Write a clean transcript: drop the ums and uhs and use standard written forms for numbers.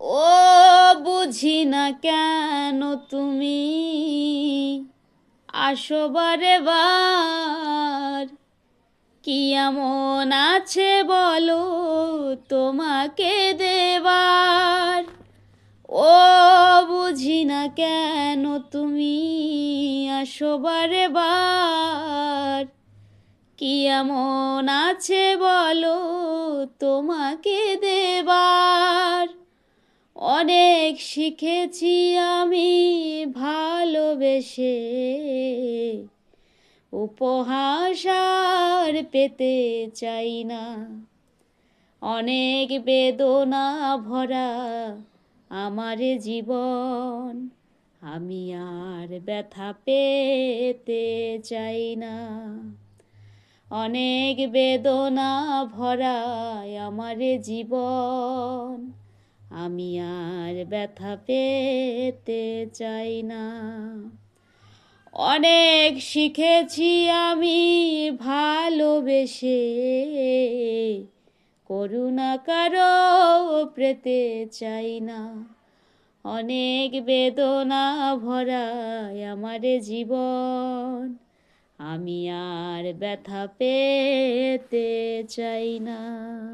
ও বুঝি না কেন তুমি আসো বারে বার, কি এমন আছে বলো তোমাকে দেবার। ও বুঝি না কেন তুমি আসো বারে বার, কি এমন আছে বলো তোমাকে দেবার। অনেক শিখেছি আমি ভালোবেসে, উপহাস আর পেতে চাই না। অনেক বেদনা ভরা আমার জীবন, আমি আর ব্যথা পেতে চাই না। অনেক বেদনা ভরা আমার জীবন, আমি আর ব্যথা পেতে চাই না। অনেক শিখেছি আমি ভালোবেসে, করুণা কারো পেতে চাই না। অনেক বেদনা ভরা আমার জীবন, আমি আর ব্যথা পেতে চাই না।